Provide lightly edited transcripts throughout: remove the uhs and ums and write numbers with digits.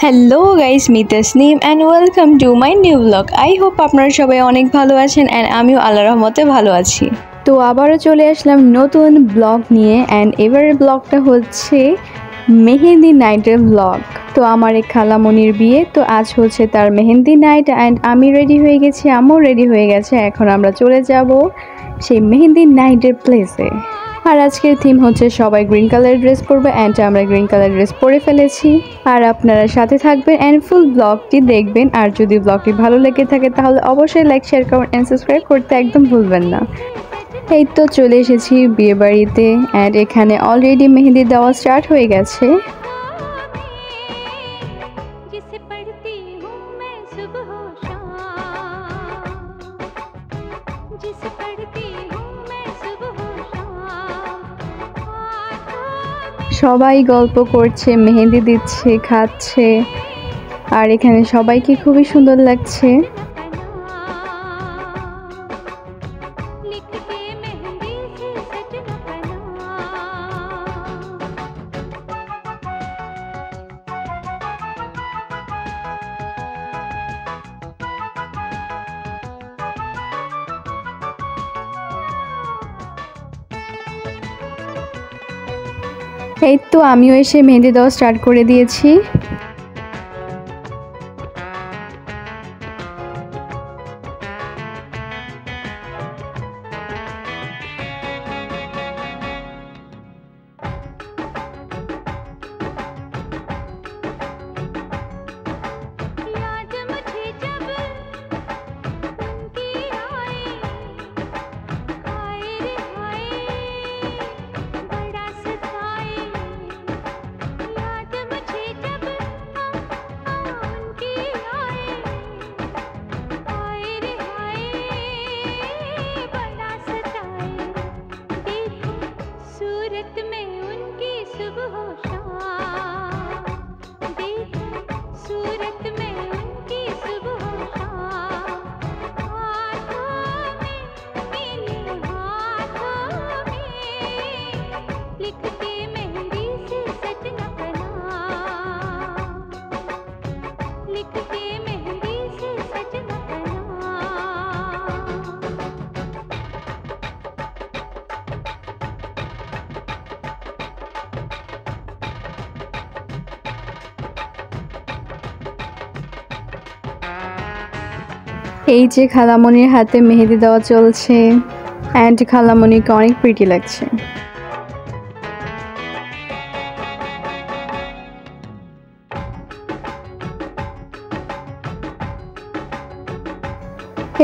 Hello guys, me Tasnim and welcome to my new blog. I hope আপনারা সবাই অনেক ভালো আছেন অ্যান্ড আমিও আল্লাহর রহমতে ভালো আছি। তো আবারও চলে আসলাম নতুন ব্লগ নিয়ে অ্যান্ড এবারের ব্লগটা হচ্ছে মেহেন্দি নাইটের ব্লগ। তো আমার এক খালামণির বিয়ে, তো আজ হচ্ছে তার মেহেন্দি নাইট অ্যান্ড আমি রেডি হয়ে গেছি, আম্মু রেডি হয়ে গেছে। এখন আমরা চলে যাব সেই মেহেন্দি নাইটের প্লেসে। আর আজকের থিম হচ্ছে সবাই গ্রিন কালার ড্রেস পরবে অ্যান্ড আমরা গ্রিন কালার ড্রেস পরে ফেলেছি। আর আপনারা সাথে থাকবেন অ্যান্ড ফুল ব্লগটি দেখবেন। আর যদি ব্লগটি ভালো লেগে থাকে তাহলে অবশ্যই like, share, comment and subscribe করতে একদম ভুলবেন না। এই তো চলে এসেছি বিয়ে বাড়িতে অ্যান্ড এখানে অলরেডি মেহেন্দি দেওয়া স্টার্ট হয়ে গেছে। সবাই গল্প করছে, মেহেন্দি দিচ্ছে, খাচ্ছে, আর এখানে সবাইকে খুবই সুন্দর লাগছে। এই তো আমিও এসে মেহেন্দি দেওয়া স্টার্ট করে দিয়েছি। এই যে খালামণির হাতে মেহেদি দেওয়া চলছে অ্যান্ড খালামণিকে অনেক প্রিটি লাগছে।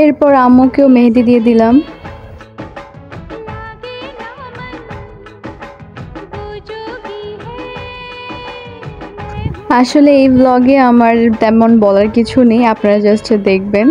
এরপর আম্মুকেও মেহেদি দিয়ে দিলাম। আসলে এই ব্লগে আমার তেমন বলার কিছু নেই, আপনারা জাস্ট দেখবেন।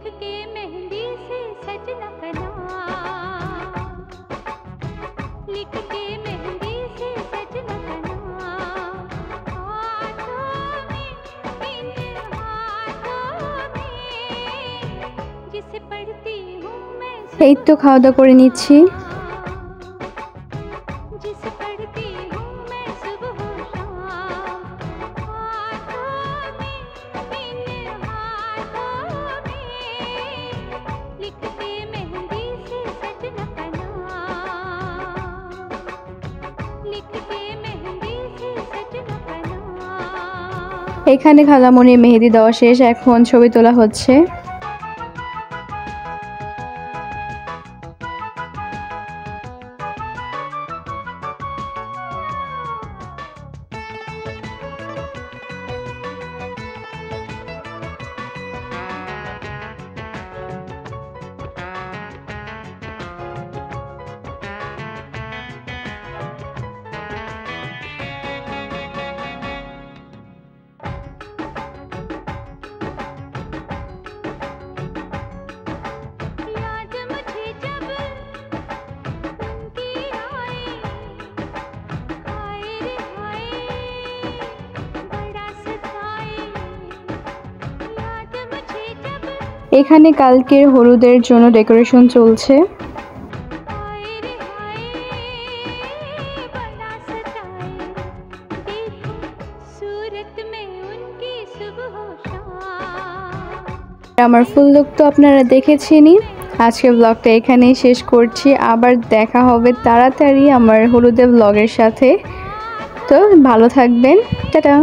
लिख के मेहंदी से सजना का नाम, लिख के मेहंदी से सजना का नाम, हाथों में, इन हाथों में, जिसे पढ़ती हूँ मैं এই তো খাওয়া দাওয়া করে নিচ্ছি। जिसे पढ़ती हूँ मैं सुबह शाम, हाथों में, इन हाथों में, लिखते मेहंदी से सजना का नाम, लिखते मेहंदी से सजना का नाम। এখানে খালামণি মেহেদি দেওয়া শেষ, এখন ছবি তোলা হচ্ছে। याद मुझे जब उनकी आए, हाय रे हाय बड़ा सताए, याद मुझे जब এখানে কালকের হলুদের জন্য ডেকোরেশন চলছে। हाय रे हाय बड़ा सताए, देखो सूरत में उनकी सुबह शाम। আমার ফুল লুক তো আপনারা দেখেছেনই। আজকের ব্লগটা এখানেই শেষ করছি, আবার দেখা হবে তাড়াতাড়ি আমার হলুদের ব্লগের সাথে। তো ভালো থাকবেন, টাটা।